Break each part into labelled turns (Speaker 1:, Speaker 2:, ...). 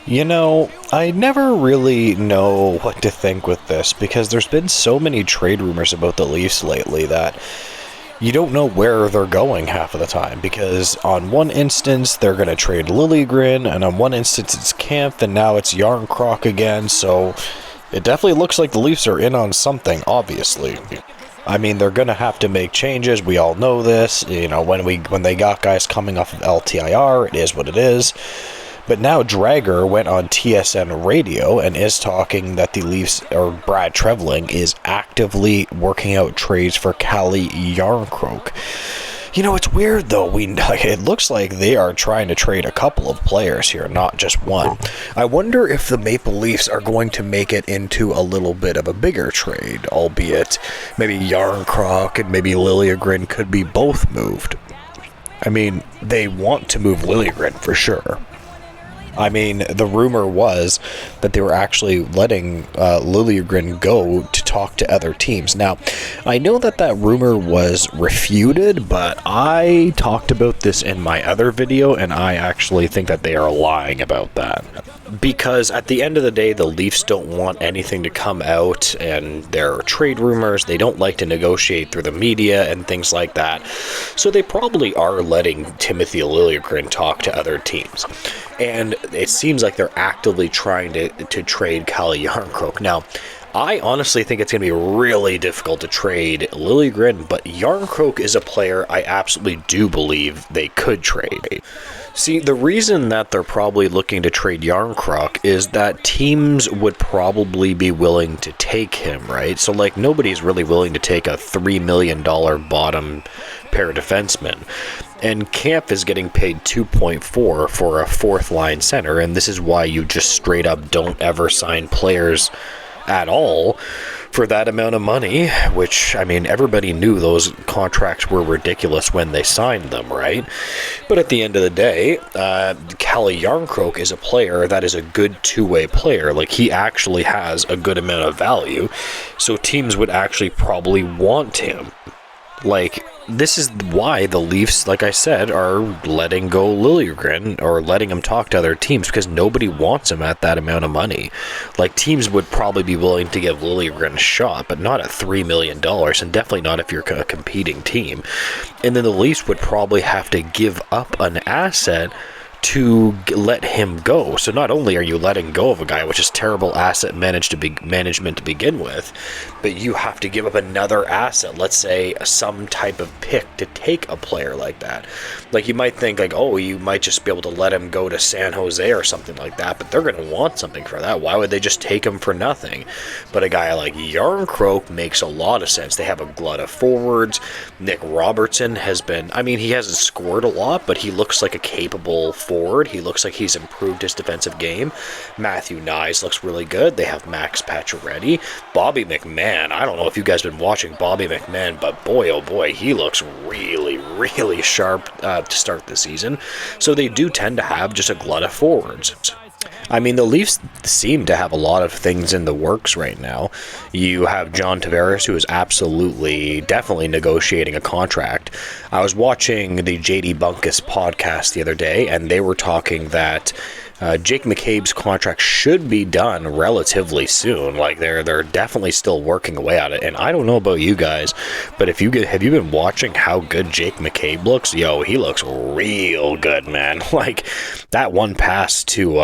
Speaker 1: I never really know what to think with this because there's been so many trade rumors about the Leafs lately that you don't know where they're going half of the time, because on one instance they're going to trade Liljegren, and on one instance it's Kampf, and now it's Jarnkrok again, so it definitely looks like the Leafs are in on something, obviously. I mean, they're going to have to make changes, we all know this. When they got guys coming off of LTIR, it is what it is. But now Drager went on TSN radio and is talking that the Leafs, or Brad Trevling, is actively working out trades for Calle Jarnkrok. It's weird though. It looks like they are trying to trade a couple of players here, not just one. I wonder if the Maple Leafs are going to make it into a little bit of a bigger trade, albeit maybe Jarnkrok and maybe Liljegren could be both moved. I mean, they want to move Liljegren for sure. I mean, the rumor was that they were actually letting Liljegren go to talk to other teams. Now, I know that rumor was refuted, but I talked about this in my other video, and I actually think that they are lying about that. Because at the end of the day, the Leafs don't want anything to come out, and there are trade rumors. They don't like to negotiate through the media and things like that. So they probably are letting Timothy Liljegren talk to other teams. And it seems like they're actively trying to trade Calle Jarnkrok. Now, I honestly think it's going to be really difficult to trade Liljegren, but Jarnkrok is a player I absolutely do believe they could trade. See, the reason that they're probably looking to trade Jarnkrok is that teams would probably be willing to take him, right? So, nobody's really willing to take a $3 million bottom pair defenseman. And Kampf is getting paid $2.4 for a fourth-line center, and this is why you just straight up don't ever sign players at all for that amount of money, which, I mean, everybody knew those contracts were ridiculous when they signed them, right? But at the end of the day, Calle Jarnkrok is a player that is a good two-way player. He actually has a good amount of value, so teams would actually probably want him. This is why the Leafs, like I said, are letting go Liljegren, or letting him talk to other teams, because nobody wants him at that amount of money. Teams would probably be willing to give Liljegren a shot, but not at $3 million, and definitely not if you're a competing team. And then the Leafs would probably have to give up an asset to let him go. So not only are you letting go of a guy, which is terrible asset management to begin with, but you have to give up another asset, let's say some type of pick, to take a player like that. You might think you might just be able to let him go to San Jose or something like that, but they're going to want something for that. Why would they just take him for nothing? But a guy like Jarnkrok makes a lot of sense. They have a glut of forwards. Nick Robertson has been, he hasn't scored a lot, but he looks like a capable forward. He looks like he's improved his defensive game. Matthew Nyes looks really good. They have Max Pacioretty. Bobby McMahon. I don't know if you guys have been watching Bobby McMahon, but boy, oh boy, he looks really, really sharp to start the season. So they do tend to have just a glut of forwards. The Leafs seem to have a lot of things in the works right now. You have John Tavares, who is definitely negotiating a contract. I was watching the JD Bunkus podcast the other day, and they were talking that Jake McCabe's contract should be done relatively soon. They're definitely still working away at it. And I don't know about you guys, but have you been watching how good Jake McCabe looks? Yo, he looks real good, man. That one pass to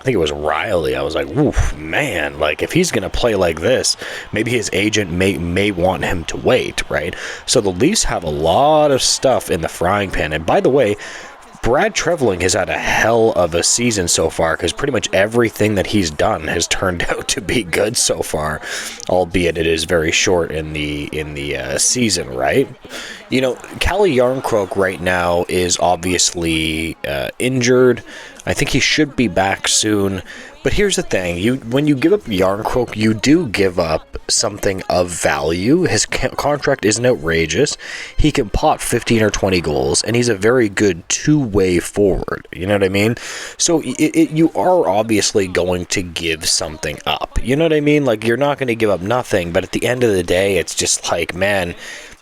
Speaker 1: I think it was Riley. I was like, oof, man. If he's gonna play like this, maybe his agent may want him to wait, right? So the Leafs have a lot of stuff in the frying pan. And by the way, Brad Trevling has had a hell of a season so far, because pretty much everything that he's done has turned out to be good so far, albeit it is very short in the season, right? Calle Jarnkrok right now is obviously injured. I think he should be back soon. But here's the thing, when you give up Jarnkrok, you do give up something of value. His contract isn't outrageous. He can pot 15 or 20 goals, and he's a very good two-way forward. You know what I mean? So you are obviously going to give something up. You know what I mean? You're not going to give up nothing, but at the end of the day, it's just man,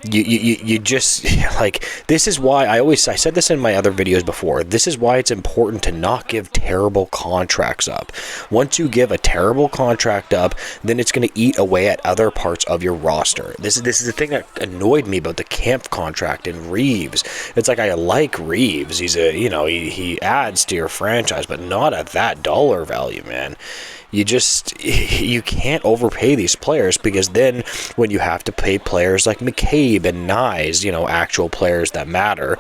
Speaker 1: you just, like, this is why I said this in my other videos before, this is why it's important to not give terrible contracts up. Once you give a terrible contract up, then it's going to eat away at other parts of your roster. This is the thing that annoyed me about the Camp contract and Reeves. It's like, I like Reeves, he's a, you know, he adds to your franchise, but not at that dollar value, man. You can't overpay these players, because then when you have to pay players like McCabe and Nyes, you know, actual players that matter,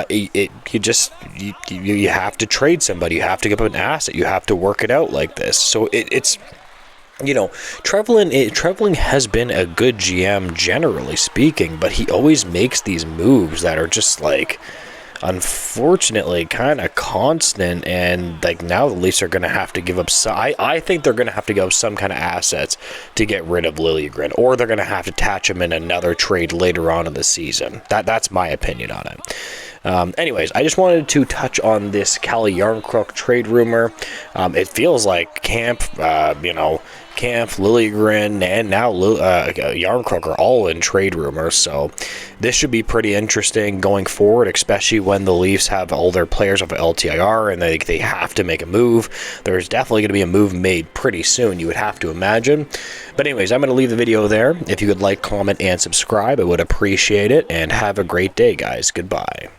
Speaker 1: you have to trade somebody, you have to give up an asset, you have to work it out like this. So it's, you know, Trevelyan has been a good GM generally speaking, but he always makes these moves that are just like, unfortunately, kind of constant, and like now the Leafs are going to have to give up some, I think they're going to have to give up some kind of assets to get rid of Liljegren, or they're going to have to attach him in another trade later on in the season. That's my opinion on it. Anyways, I just wanted to touch on this Calle Jarnkrok trade rumor. It feels like Camp, Camp, Liljegren, and now Jarnkrok are all in trade rumors, so this should be pretty interesting going forward, especially when the Leafs have all their players off of LTIR and they have to make a move. There's definitely going to be a move made pretty soon, you would have to imagine. But anyways, I'm going to leave the video there. If you could like, comment, and subscribe, I would appreciate it, and have a great day, guys. Goodbye.